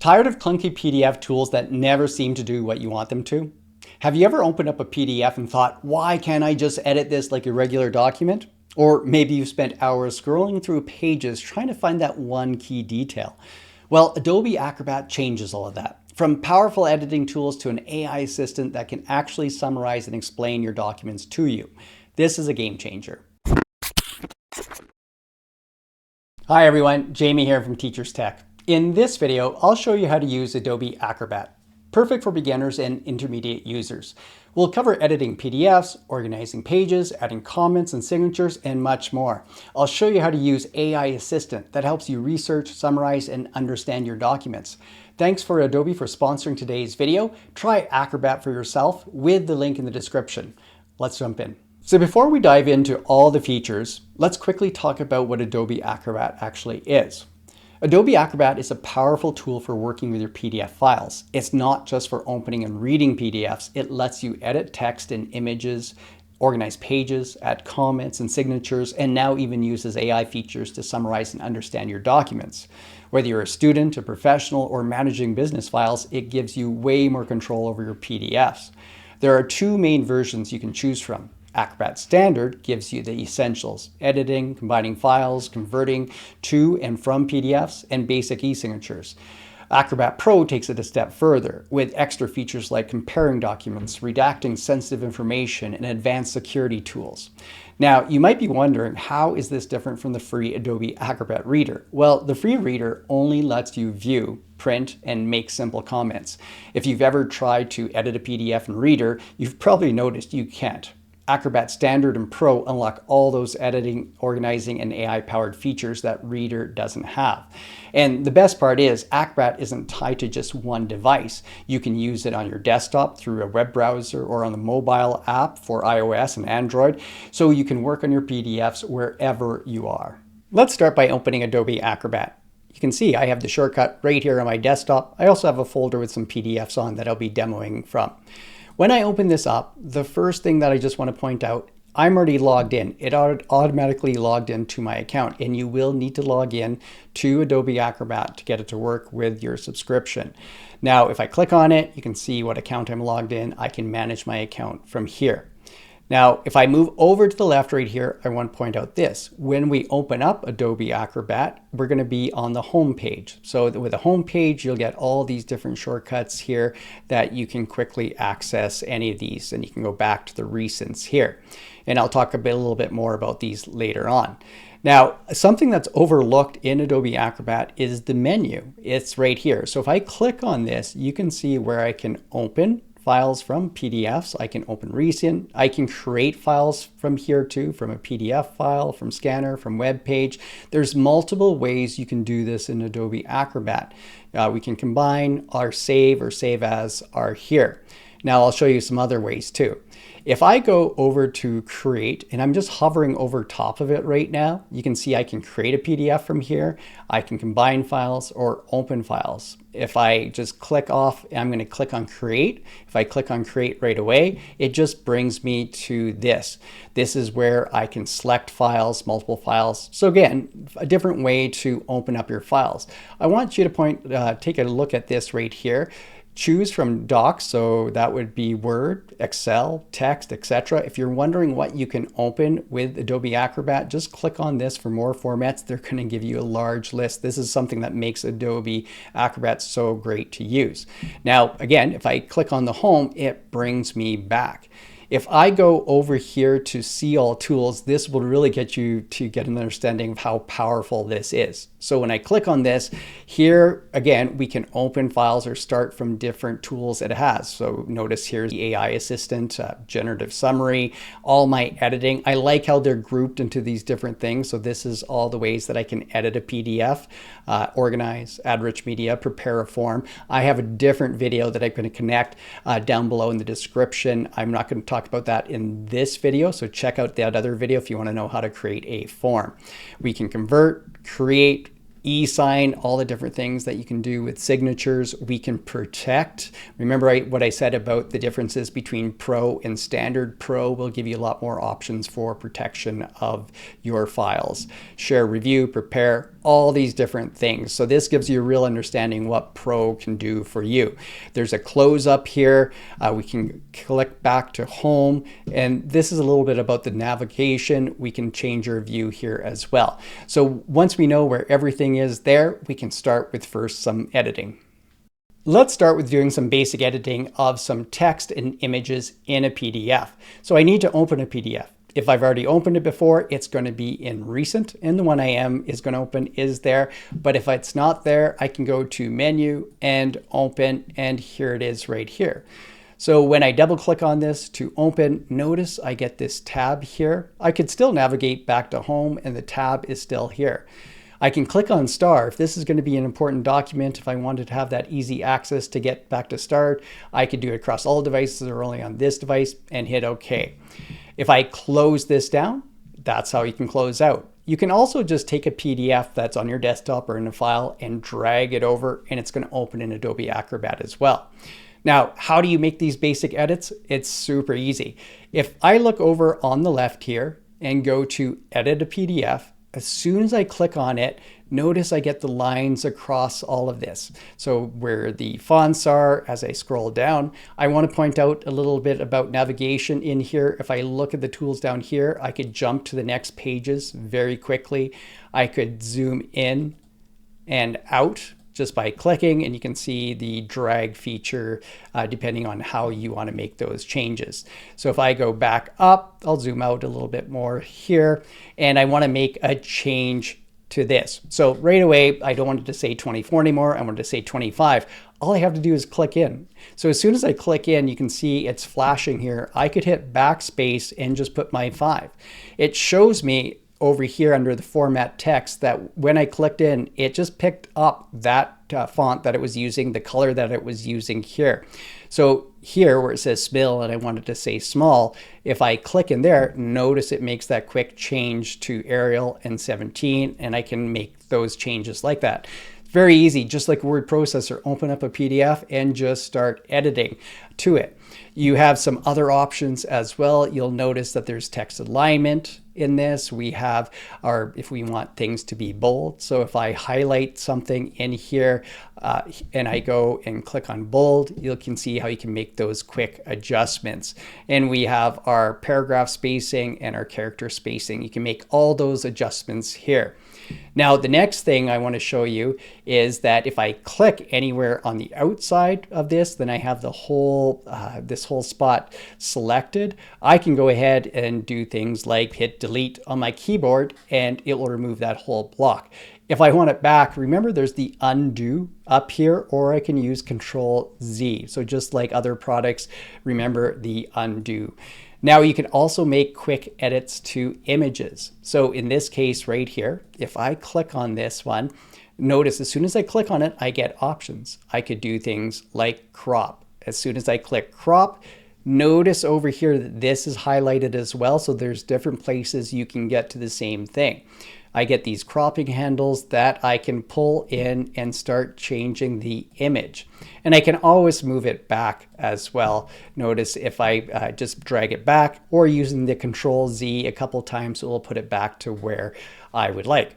Tired of clunky PDF tools that never seem to do what you want them to? Have you ever opened up a PDF and thought, why can't I just edit this like a regular document? Or maybe you've spent hours scrolling through pages trying to find that one key detail. Well, Adobe Acrobat changes all of that. From powerful editing tools to an AI assistant that can actually summarize and explain your documents to you. This is a game changer. Hi everyone, Jamie here from Teachers Tech. In this video, I'll show you how to use Adobe Acrobat. Perfect for beginners and intermediate users. We'll cover editing PDFs, organizing pages, adding comments and signatures, and much more. I'll show you how to use AI Assistant that helps you research, summarize, and understand your documents. Thanks for Adobe for sponsoring today's video. Try Acrobat for yourself with the link in the description. Let's jump in. So before we dive into all the features, let's quickly talk about what Adobe Acrobat actually is. Adobe Acrobat is a powerful tool for working with your PDF files. It's not just for opening and reading PDFs. It lets you edit text and images, organize pages, add comments and signatures, and now even uses AI features to summarize and understand your documents. Whether you're a student, a professional, or managing business files, it gives you way more control over your PDFs. There are two main versions you can choose from. Acrobat Standard gives you the essentials: editing, combining files, converting to and from PDFs, and basic e-signatures. Acrobat Pro takes it a step further with extra features like comparing documents, redacting sensitive information, and advanced security tools. Now, you might be wondering, how is this different from the free Adobe Acrobat Reader? Well, the free reader only lets you view, print, and make simple comments. If you've ever tried to edit a PDF in Reader, you've probably noticed you can't. Acrobat Standard and Pro unlock all those editing, organizing, and AI-powered features that Reader doesn't have. And the best part is, Acrobat isn't tied to just one device. You can use it on your desktop through a web browser or on the mobile app for iOS and Android, so you can work on your PDFs wherever you are. Let's start by opening Adobe Acrobat. You can see I have the shortcut right here on my desktop. I also have a folder with some PDFs on that I'll be demoing from. When I open this up, the first thing that I just want to point out, I'm already logged in. It automatically logged into my account, and you will need to log in to Adobe Acrobat to get it to work with your subscription. Now, if I click on it, you can see what account I'm logged in. I can manage my account from here. Now, if I move over to the left right here, I want to point out this. When we open up Adobe Acrobat, we're going to be on the home page. So with the home page, you'll get all these different shortcuts here that you can quickly access any of these, and you can go back to the recents here. And I'll talk a little bit more about these later on. Now, something that's overlooked in Adobe Acrobat is the menu. It's right here. So if I click on this, you can see where I can open files from PDFs. I can open recent. I can create files from here too, from a PDF file, from scanner, from web page. There's multiple ways you can do this in Adobe Acrobat. We can combine, our save or save as are here. Now I'll show you some other ways too. If I go over to create, and I'm just hovering over top of it right now, you can see I can create a PDF from here. I can combine files or open files. If I just click off, I'm going to click on create. If I click on create right away, it just brings me to this. This is where I can select files, multiple files. So again, a different way to open up your files. I want you to take a look at this right here. Choose from docs, so that would be Word, Excel, text, etc. If you're wondering what you can open with Adobe Acrobat, just click on this for more formats. They're going to give you a large list. This is something that makes Adobe Acrobat so great to use. Now, again, if I click on the home, it brings me back. If I go over here to see all tools, this will really get you to get an understanding of how powerful this is. So when I click on this, here again, we can open files or start from different tools it has. So notice here's the AI Assistant, generative summary, all my editing. I like how they're grouped into these different things. So this is all the ways that I can edit a PDF, organize, add rich media, prepare a form. I have a different video that I'm going to connect down below in the description. I'm not going to talk about that in this video, so check out that other video if you want to know how to create a form. We can convert, create, e-sign, all the different things that you can do with signatures. We can protect. Remember what I said about the differences between Pro and Standard. Pro will give you a lot more options for protection of your files. Share, review, prepare, all these different things. So this gives you a real understanding what Pro can do for you. There's a close up here. We can click back to home, and this is a little bit about the navigation. We can change our view here as well. So once we know where everything is there, we can start with first some editing. Let's start with doing some basic editing of some text and images in a PDF. So I need to open a PDF. If I've already opened it before, it's going to be in recent, and the one I am is going to open is there. But if it's not there, I can go to menu and open, and here it is right here. So when I double click on this to open, notice I get this tab here. I could still navigate back to home and the tab is still here. I can click on Star. If this is going to be an important document, if I wanted to have that easy access to get back to Start, I could do it across all devices or only on this device and hit OK. If I close this down, that's how you can close out. You can also just take a PDF that's on your desktop or in a file and drag it over, and it's going to open in Adobe Acrobat as well. Now, how do you make these basic edits? It's super easy. If I look over on the left here and go to Edit a PDF, as soon as I click on it, notice I get the lines across all of this. So where the fonts are, as I scroll down, I want to point out a little bit about navigation in here. If I look at the tools down here, I could jump to the next pages very quickly. I could zoom in and out just by clicking, and you can see the drag feature depending on how you want to make those changes. So if I go back up, I'll zoom out a little bit more here, and I want to make a change to this. So right away, I don't want it to say 24 anymore. I want it to say 25. All I have to do is click in. So as soon as I click in, you can see it's flashing here. I could hit backspace and just put my 5. It shows me over here under the format text that when I clicked in, it just picked up that font that it was using, the color that it was using here. So here where it says Spill and I wanted to say small, if I click in there, notice it makes that quick change to Arial and 17, and I can make those changes like that. Very easy, just like a word processor. Open up a PDF and just start editing to it. You have some other options as well. You'll notice that there's text alignment in this. We have if we want things to be bold. So if I highlight something in here and I go and click on bold, you can see how you can make those quick adjustments. And we have our paragraph spacing and our character spacing. You can make all those adjustments here. Now, the next thing I want to show you is that if I click anywhere on the outside of this, then I have the whole this whole spot selected. I can go ahead and do things like hit delete on my keyboard, and it will remove that whole block. If I want it back, remember there's the undo up here, or I can use Control Z. So just like other products, remember the undo. Now you can also make quick edits to images. So in this case right here, if I click on this one, notice as soon as I click on it, I get options. I could do things like crop. As soon as I click crop, notice over here that this is highlighted as well. So there's different places you can get to the same thing. I get these cropping handles that I can pull in and start changing the image. And I can always move it back as well. Notice if I just drag it back or using the Control Z a couple times, it will put it back to where I would like.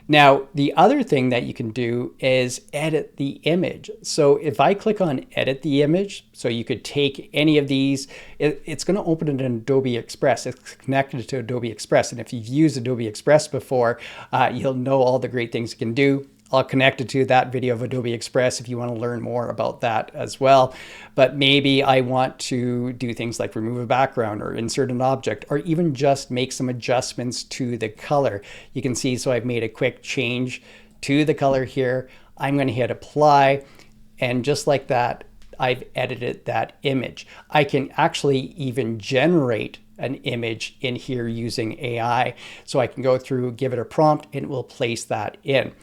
Now, the other thing that you can do is edit the image. So if I click on edit the image, so you could take any of these, it's going to open it in Adobe Express. It's connected to Adobe Express. And if you've used Adobe Express before, you'll know all the great things you can do. I'll connect it to that video of Adobe Express if you want to learn more about that as well. But maybe I want to do things like remove a background or insert an object, or even just make some adjustments to the color. You can see, so I've made a quick change to the color here. I'm going to hit apply, and just like that, I've edited that image. I can actually even generate an image in here using AI. So I can go through, give it a prompt, and it will place that in.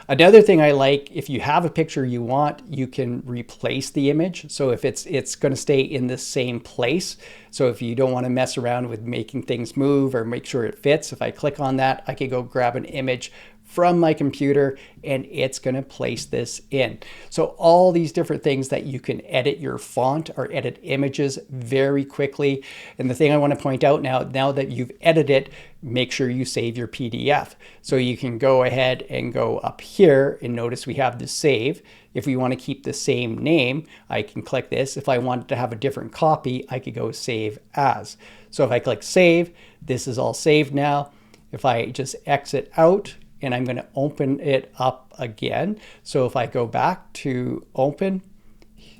Another thing I like, if you have a picture you want, you can replace the image. So if it's going to stay in the same place. So if you don't want to mess around with making things move or make sure it fits, if I click on that, I could go grab an image from my computer, and it's going to place this in. So all these different things that you can edit your font or edit images very quickly. And the thing I want to point out now that you've edited, make sure you save your PDF. So you can go ahead and go up here and notice we have the save. If we want to keep the same name, I can click this. If I wanted to have a different copy, I could go save as. So if I click save, this is all saved now. If I just exit out, and I'm going to open it up again. So if I go back to open,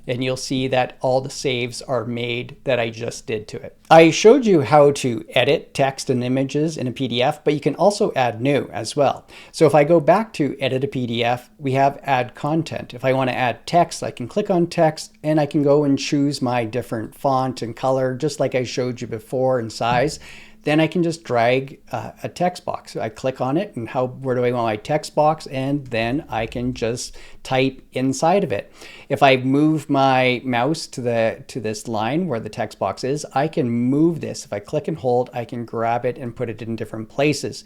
and you'll see that all the saves are made that I just did to it. I showed you how to edit text and images in a PDF, but you can also add new as well. So if I go back to edit a PDF, we have add content. If I want to add text, I can click on text and I can go and choose my different font and color, just like I showed you before, and size. Then I can just drag a text box. I click on it and where do I want my text box, and then I can just type inside of it. If I move my mouse to this line where the text box is, I can move this. If I click and hold, I can grab it and put it in different places.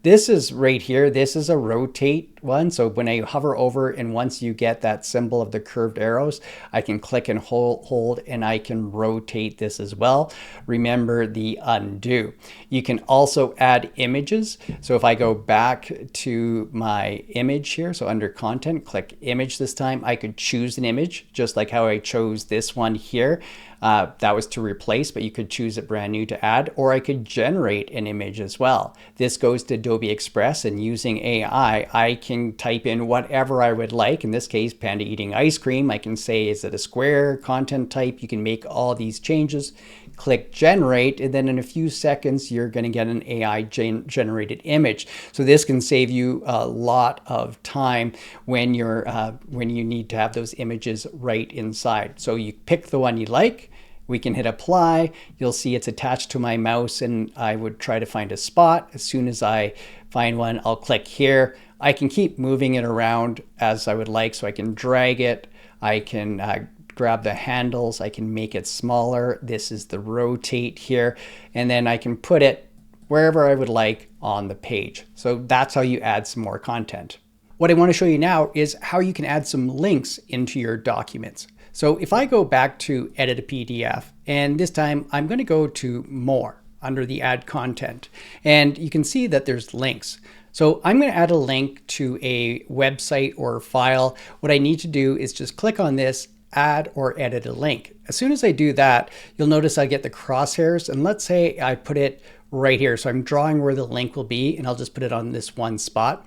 This is right here. This is a rotate one. So when I hover over, and once you get that symbol of the curved arrows, I can click and hold and I can rotate this as well. Remember the undo. You can also add images. So if I go back to my image here, so under content, click image this time, I could choose an image, just like how I chose this one here. That was to replace, but you could choose it brand new to add, or I could generate an image as well. This goes to Adobe Express, and using AI, I can type in whatever I would like. In this case, panda eating ice cream. I can say, is it a square content type? You can make all these changes. Click generate, and then in a few seconds, you're going to get an AI generated image. So this can save you a lot of time when you need to have those images right inside. So you pick the one you like. We can hit apply. You'll see it's attached to my mouse, and I would try to find a spot. As soon as I find one, I'll click here. I can keep moving it around as I would like, so I can drag it. I can grab the handles. I can make it smaller. This is the rotate here, and then I can put it wherever I would like on the page. So that's how you add some more content. What I want to show you now is how you can add some links into your documents. So if I go back to edit a PDF, and this time I'm going to go to more under the add content, and you can see that there's links. So I'm going to add a link to a website or file. What I need to do is just click on this, add or edit a link. As soon as I do that, you'll notice I get the crosshairs, and let's say I put it right here. So I'm drawing where the link will be, and I'll just put it on this one spot.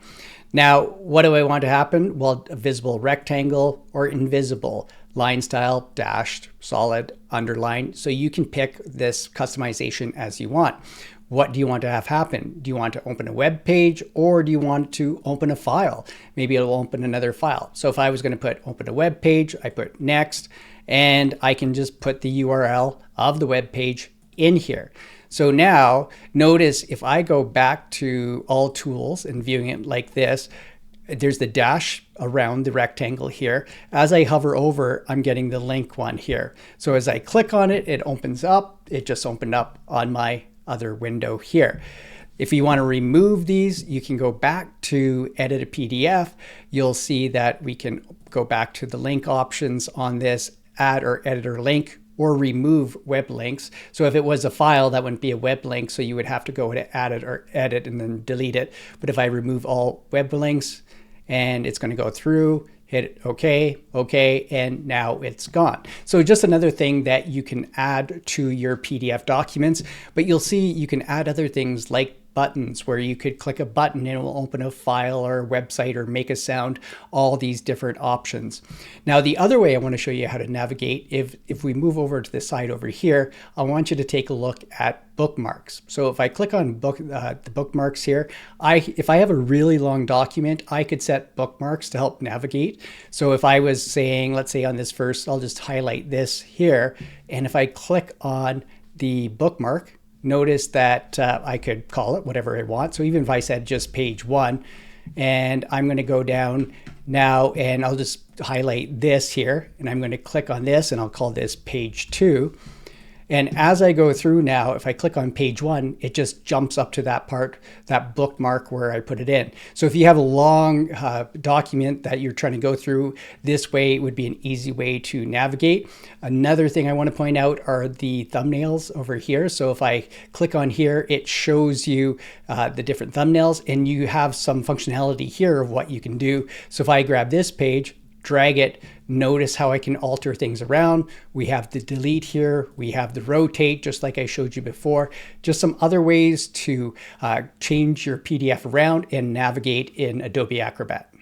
Now, what do I want to happen? Well, a visible rectangle or invisible, line style, dashed, solid, underline. So you can pick this customization as you want. What do you want to have happen? Do you want to open a web page, or do you want to open a file? Maybe it'll open another file. So if I was going to put open a web page, I put next, and I can just put the URL of the web page in here. So now notice if I go back to all tools and viewing it like this, there's the dash around the rectangle here. As I hover over, I'm getting the link one here. So as I click on it, it opens up. It just opened up on my other window here. If you want to remove these, you can go back to edit a PDF. You'll see that we can go back to the link options on this, add or edit or link, or remove web links. So if it was a file, that wouldn't be a web link, so you would have to go to add it or edit and then delete it. But if I remove all web links, and it's going to go through, hit OK, OK, and now it's gone. So just another thing that you can add to your PDF documents, but you'll see you can add other things like buttons, where you could click a button and it will open a file or a website or make a sound, all these different options. Now, the other way I want to show you how to navigate, if we move over to the side over here, I want you to take a look at bookmarks. So if I click on the bookmarks here, if I have a really long document, I could set bookmarks to help navigate. So if I was saying, let's say on this first, I'll just highlight this here, and if I click on the bookmark, notice that I could call it whatever I want. So even if I said just page 1, and I'm going to go down now and I'll just highlight this here, and I'm going to click on this and I'll call this page 2. And as I go through now, if I click on page 1, it just jumps up to that part, that bookmark where I put it in. So if you have a long document that you're trying to go through, this way would be an easy way to navigate. Another thing I want to point out are the thumbnails over here. So if I click on here, it shows you the different thumbnails, and you have some functionality here of what you can do. So if I grab this page, drag it, notice how I can alter things around. We have the delete here, we have the rotate, just like I showed you before. Just some other ways to change your PDF around and navigate in Adobe Acrobat.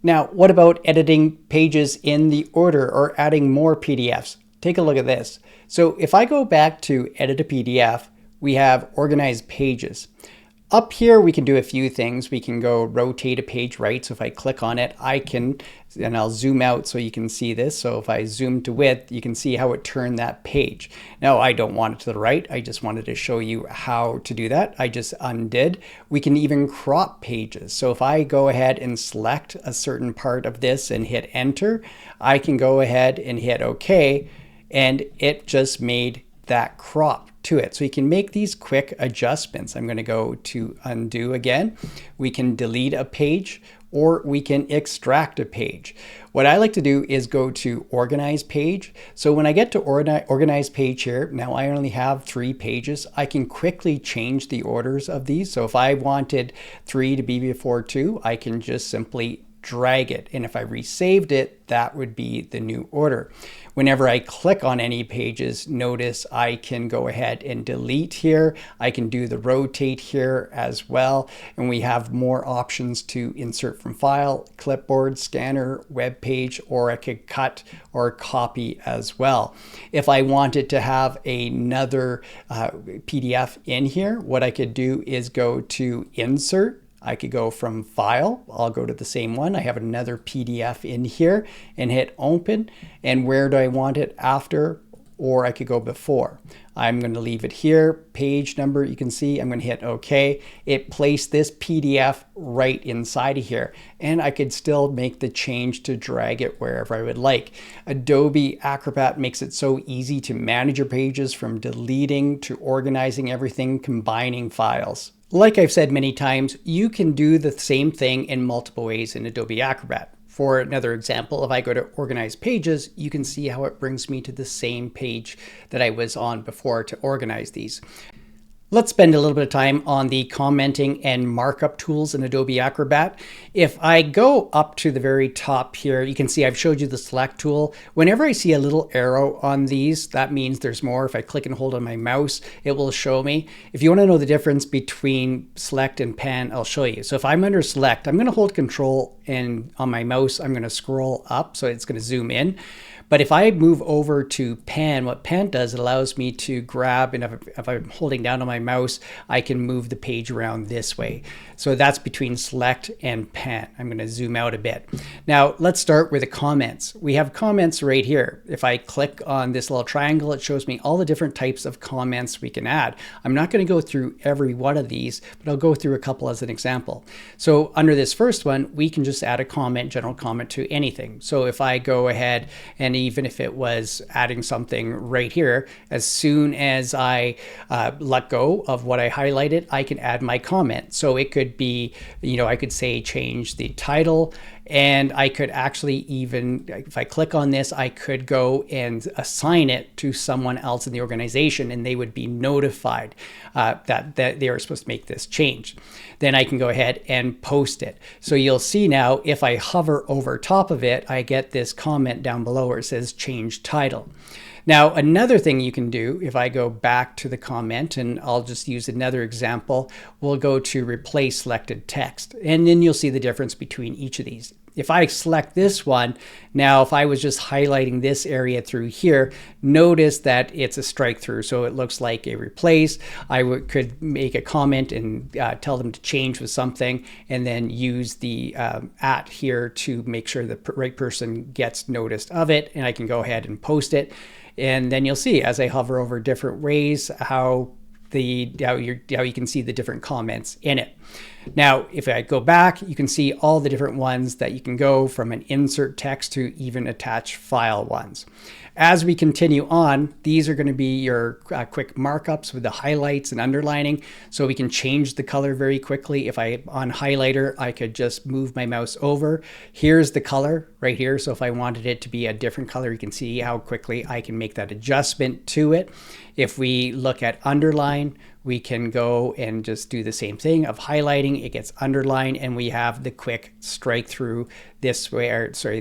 Now, what about editing pages in the order or adding more PDFs? Take a look at this. So if I go back to edit a PDF, we have organized pages. Up here, we can do a few things. We can go rotate a page right. So if I click on it, and I'll zoom out so you can see this. So if I zoom to width, you can see how it turned that page. Now, I don't want it to the right. I just wanted to show you how to do that. I just undid. We can even crop pages. So if I go ahead and select a certain part of this and hit enter, I can go ahead and hit OK, and it just made that crop to it. So you can make these quick adjustments. I'm going to go to undo again. We can delete a page, or we can extract a page. What I like to do is go to organize page. So when I get to organize page here, now I only have 3 pages. I can quickly change the orders of these. So if I wanted 3 to be before 2, I can just simply drag it. And if I resaved it, that would be the new order. Whenever I click on any pages, notice I can go ahead and delete here. I can do the rotate here as well. And we have more options to insert from file, clipboard, scanner, web page, or I could cut or copy as well. If I wanted to have another PDF in here, what I could do is go to insert. I could go from file, I'll go to the same one. I have another PDF in here and hit open. And where do I want it after? Or I could go before. I'm going to leave it here. Page number, you can see, I'm going to hit OK. It placed this PDF right inside of here. And I could still make the change to drag it wherever I would like. Adobe Acrobat makes it so easy to manage your pages, from deleting to organizing everything, combining files. Like I've said many times, you can do the same thing in multiple ways in Adobe Acrobat. For another example, if I go to organize pages, you can see how it brings me to the same page that I was on before to organize these. Let's spend a little bit of time on the commenting and markup tools in Adobe Acrobat. If I go up to the very top here, you can see I've showed you the select tool. Whenever I see a little arrow on these, that means there's more. If I click and hold on my mouse, it will show me. If you want to know the difference between select and pan, I'll show you. So if I'm under select, I'm going to hold control, and on my mouse, I'm going to scroll up, so it's going to zoom in. But if I move over to pan, what pan does, it allows me to grab, and if I'm holding down on my mouse, I can move the page around this way. So that's between select and pan. I'm going to zoom out a bit. Now let's start with the comments. We have comments right here. If I click on this little triangle, it shows me all the different types of comments we can add. I'm not going to go through every one of these, but I'll go through a couple as an example. So under this first one, we can just add a comment, general comment to anything. So if I go ahead, and even if it was adding something right here, as soon as I let go of what I highlighted, I can add my comment. So it could be, I could say change the title, and I could actually even, if I click on this, I could go and assign it to someone else in the organization, and they would be notified that they are supposed to make this change. Then I can go ahead and post it. So you'll see now, if I hover over top of it, I get this comment down below where it says change title. Now, another thing you can do, if I go back to the comment, and I'll just use another example, we'll go to replace selected text, and then you'll see the difference between each of these. If I select this one, now if I was just highlighting this area through here, notice that it's a strike through, so it looks like a replace. I could make a comment and tell them to change with something, and then use the @ here to make sure the right person gets noticed of it, and I can go ahead and post it. And then you'll see, as I hover over different ways, how you can see the different comments in it. Now, if I go back, you can see all the different ones that you can go from an insert text to even attach file ones. As we continue on, these are going to be your quick markups with the highlights and underlining. So we can change the color very quickly. If on highlighter, I could just move my mouse over. Here's the color right here. So if I wanted it to be a different color, you can see how quickly I can make that adjustment to it. If we look at underline, we can go and just do the same thing of highlighting. It gets underlined, and we have the quick strike through this way, or sorry,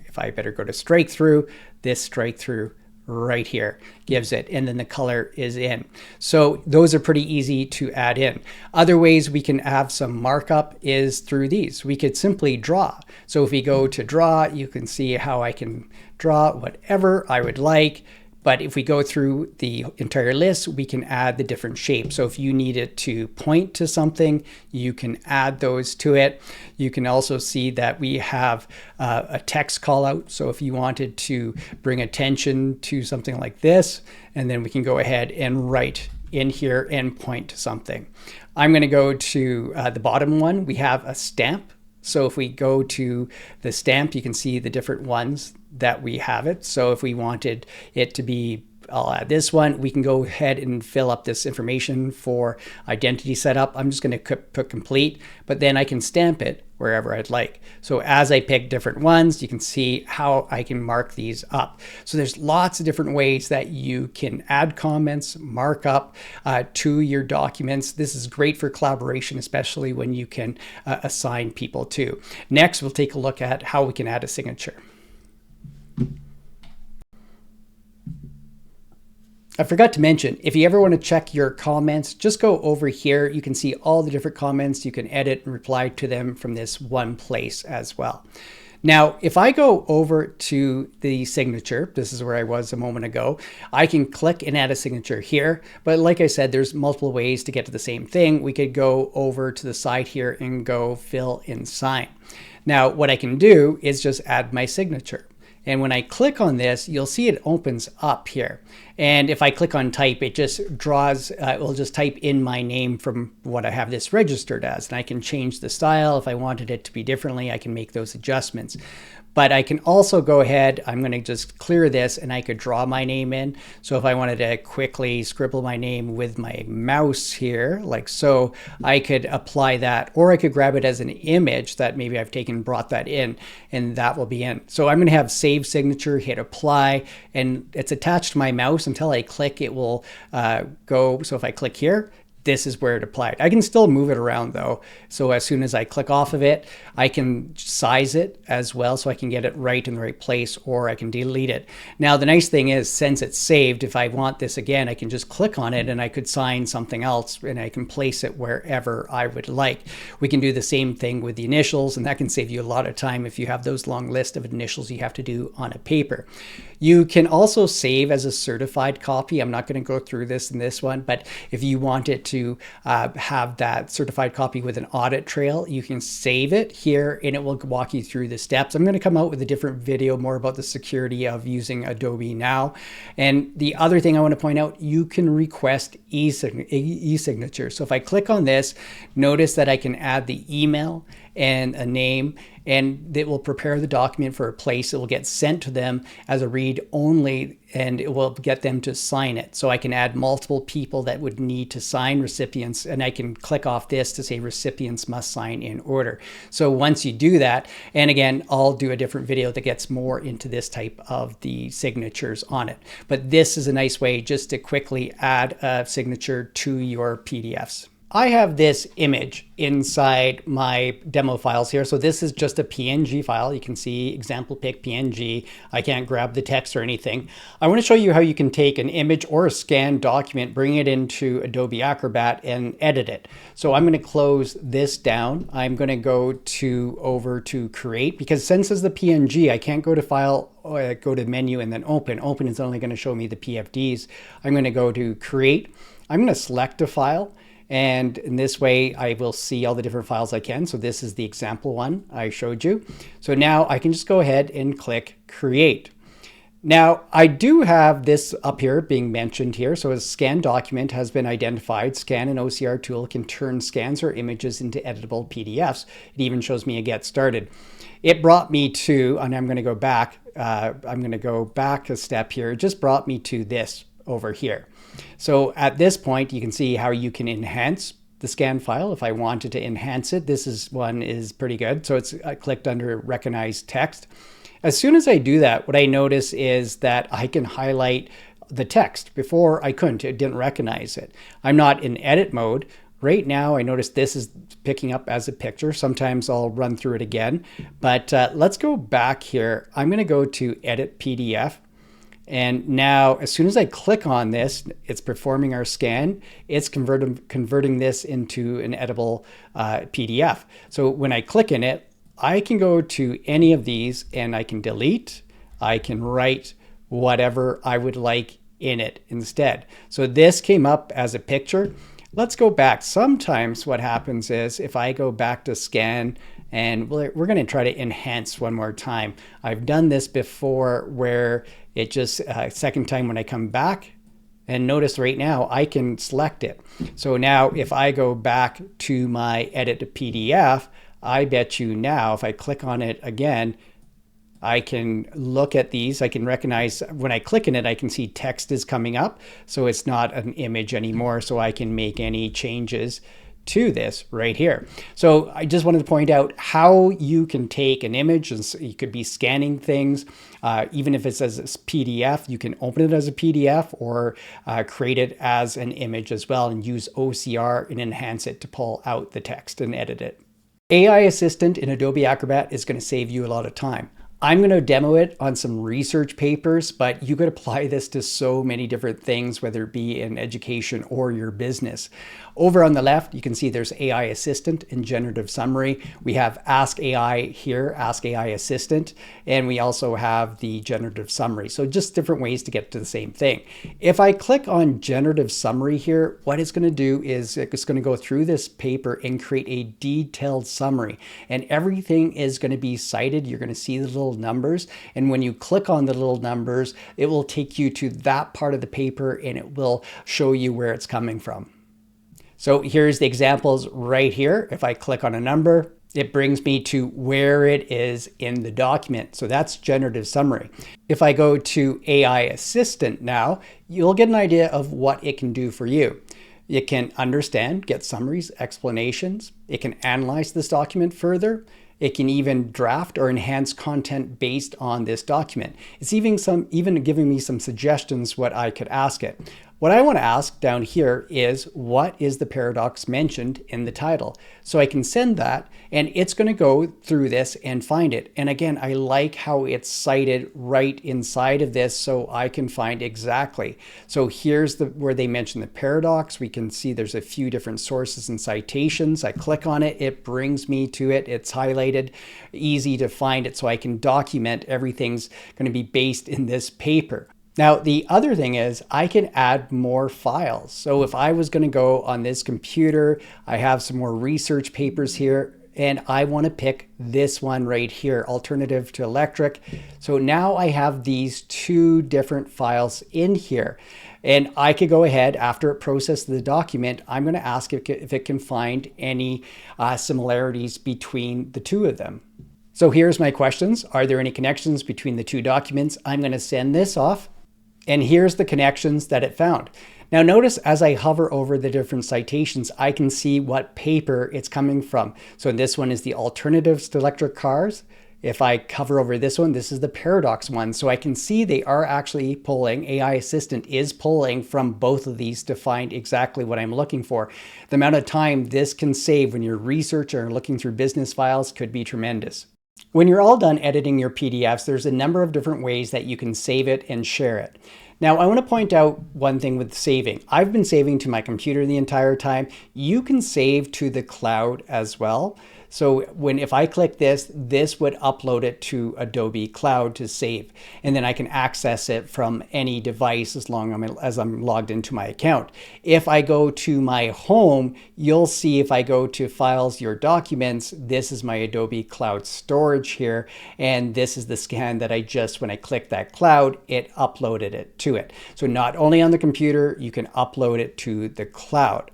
if I better go to strike through, this strike through right here gives it, and then the color is in. So those are pretty easy to add in. Other ways we can have some markup is through these. We could simply draw. So if we go to draw, you can see how I can draw whatever I would like. But if we go through the entire list, we can add the different shapes. So if you need it to point to something, you can add those to it. You can also see that we have a text call out. So if you wanted to bring attention to something like this, and then we can go ahead and write in here and point to something. I'm going to go to the bottom one. We have a stamp. So if we go to the stamp, you can see the different ones that we have it. So if we wanted it to be, I'll add this one, we can go ahead and fill up this information for identity setup. I'm just going to put complete, but then I can stamp it wherever I'd like. So as I pick different ones, you can see how I can mark these up. So there's lots of different ways that you can add comments, markup to your documents. This is great for collaboration, especially when you can assign people to. Next, we'll take a look at how we can add a signature. I forgot to mention, if you ever want to check your comments, just go over here. You can see all the different comments. You can edit and reply to them from this one place as well. Now, if I go over to the signature, this is where I was a moment ago, I can click and add a signature here. But like I said, there's multiple ways to get to the same thing. We could go over to the side here and go fill in sign. Now, what I can do is just add my signature. And when I click on this, you'll see it opens up here. And if I click on type, it just draws, it will just type in my name from what I have this registered as. And I can change the style. If I wanted it to be differently, I can make those adjustments. But I can also go ahead, I'm going to just clear this, and I could draw my name in. So if I wanted to quickly scribble my name with my mouse here, like so, I could apply that, or I could grab it as an image that maybe I've taken, brought that in, and that will be in. So I'm going to have save signature, hit apply, and it's attached to my mouse. Until I click, it will go. So if I click here, this is where it applied. I can still move it around though. So as soon as I click off of it, I can size it as well so I can get it right in the right place, or I can delete it. Now the nice thing is, since it's saved, if I want this again, I can just click on it and I could sign something else, and I can place it wherever I would like. We can do the same thing with the initials, and that can save you a lot of time if you have those long list of initials you have to do on a paper. You can also save as a certified copy. I'm not going to go through this in this one, but if you want it to have that certified copy with an audit trail, you can save it here and it will walk you through the steps. I'm going to come out with a different video more about the security of using Adobe now. And the other thing I want to point out, you can request e-signature. So if I click on this, notice that I can add the email and a name, and it will prepare the document for a place. It will get sent to them as a read only, and it will get them to sign it. So I can add multiple people that would need to sign, recipients, and I can click off this to say recipients must sign in order. So once you do that, and again, I'll do a different video that gets more into this type of the signatures on it. But this is a nice way just to quickly add a signature to your PDFs. I have this image inside my demo files here. So this is just a PNG file. You can see example pic PNG. I can't grab the text or anything. I want to show you how you can take an image or a scanned document, bring it into Adobe Acrobat and edit it. So I'm going to close this down. I'm going to go over to create, because since it's the PNG, I can't go to file, or go to menu and then open. Open is only going to show me the PFDs. I'm going to go to create. I'm going to select a file. And in this way, I will see all the different files I can. So this is the example one I showed you. So now I can just go ahead and click create. Now, I do have this up here being mentioned here. So a scan document has been identified. Scan and OCR tool can turn scans or images into editable PDFs. It even shows me a get started. It brought me to, and I'm going to go back. I'm going to go back a step here. It just brought me to this over here. So at this point, you can see how you can enhance the scan file. If I wanted to enhance it, one is pretty good. So I clicked under recognize text. As soon as I do that, what I notice is that I can highlight the text. Before I couldn't, it didn't recognize it. I'm not in edit mode. Right now, I notice this is picking up as a picture. Sometimes I'll run through it again, but let's go back here. I'm gonna go to edit PDF. And now, as soon as I click on this, it's performing our scan. It's converting this into an editable PDF. So when I click in it, I can go to any of these and I can delete, I can write whatever I would like in it instead. So this came up as a picture. Let's go back. Sometimes what happens is if I go back to scan, and we're going to try to enhance one more time. I've done this before where it just, second time when I come back, and notice right now I can select it. So now if I go back to my edit PDF, I bet you now if I click on it again, I can look at these. I can recognize when I click in it, I can see text is coming up. So it's not an image anymore. So I can make any changes to this right here. So I just wanted to point out how you can take an image, and so you could be scanning things, even if it's as a PDF, you can open it as a PDF or create it as an image as well and use OCR and enhance it to pull out the text and edit it. AI Assistant in Adobe Acrobat is going to save you a lot of time. I'm going to demo it on some research papers, but you could apply this to so many different things, whether it be in education or your business. Over on the left, you can see there's AI Assistant and Generative Summary. We have Ask AI here, Ask AI Assistant, and we also have the Generative Summary. So just different ways to get to the same thing. If I click on Generative Summary here, what it's going to do is it's going to go through this paper and create a detailed summary. And everything is going to be cited. You're going to see the little numbers. And when you click on the little numbers, it will take you to that part of the paper and it will show you where it's coming from. So here's the examples right here. If I click on a number, it brings me to where it is in the document. So that's Generative Summary. If I go to AI Assistant now, you'll get an idea of what it can do for you. It can understand, get summaries, explanations. It can analyze this document further. It can even draft or enhance content based on this document. It's even giving me some suggestions what I could ask it. What I want to ask down here is, what is the paradox mentioned in the title? So I can send that and it's going to go through this and find it. And again, I like how it's cited right inside of this so I can find exactly. So here's where they mention the paradox. We can see there's a few different sources and citations. I click on it, it brings me to it. It's highlighted, easy to find it so I can document everything's going to be based in this paper. Now, the other thing is I can add more files. So if I was going to go on this computer, I have some more research papers here, and I want to pick this one right here, alternative to electric. So now I have these two different files in here. And I could go ahead, after it processes the document, I'm going to ask if it can find any similarities between the two of them. So here's my questions. Are there any connections between the two documents? I'm going to send this off. And here's the connections that it found. Now notice as I hover over the different citations, I can see what paper it's coming from. So this one is the alternatives to electric cars. If I hover over this one, this is the paradox one. So I can see they are actually pulling, AI Assistant is pulling from both of these to find exactly what I'm looking for. The amount of time this can save when you're researching or looking through business files could be tremendous. When you're all done editing your PDFs, there's a number of different ways that you can save it and share it. Now, I want to point out one thing with saving. I've been saving to my computer the entire time. You can save to the cloud as well. So if I click this, this would upload it to Adobe Cloud to save. And then I can access it from any device as long as I'm logged into my account. If I go to my home, you'll see if I go to Files, Your Documents, this is my Adobe Cloud storage here. And this is the scan that when I click that cloud, it uploaded it to it. So not only on the computer, you can upload it to the cloud.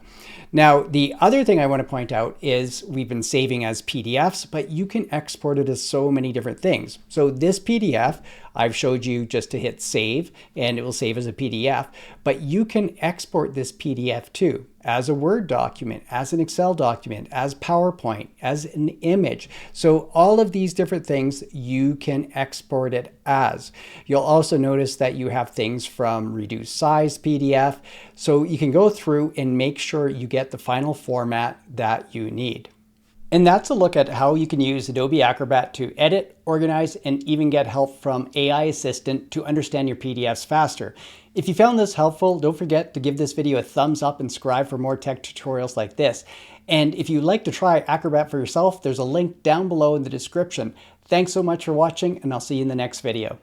Now, the other thing I want to point out is we've been saving as PDFs, but you can export it as so many different things. So this PDF, I've showed you just to hit save and it will save as a PDF, but you can export this PDF too as a Word document, as an Excel document, as PowerPoint, as an image. So all of these different things you can export it as. You'll also notice that you have things from reduced size PDF. So you can go through and make sure you get the final format that you need. And that's a look at how you can use Adobe Acrobat to edit, organize, and even get help from AI Assistant to understand your PDFs faster. If you found this helpful, don't forget to give this video a thumbs up and subscribe for more tech tutorials like this. And if you'd like to try Acrobat for yourself, there's a link down below in the description. Thanks so much for watching, and I'll see you in the next video.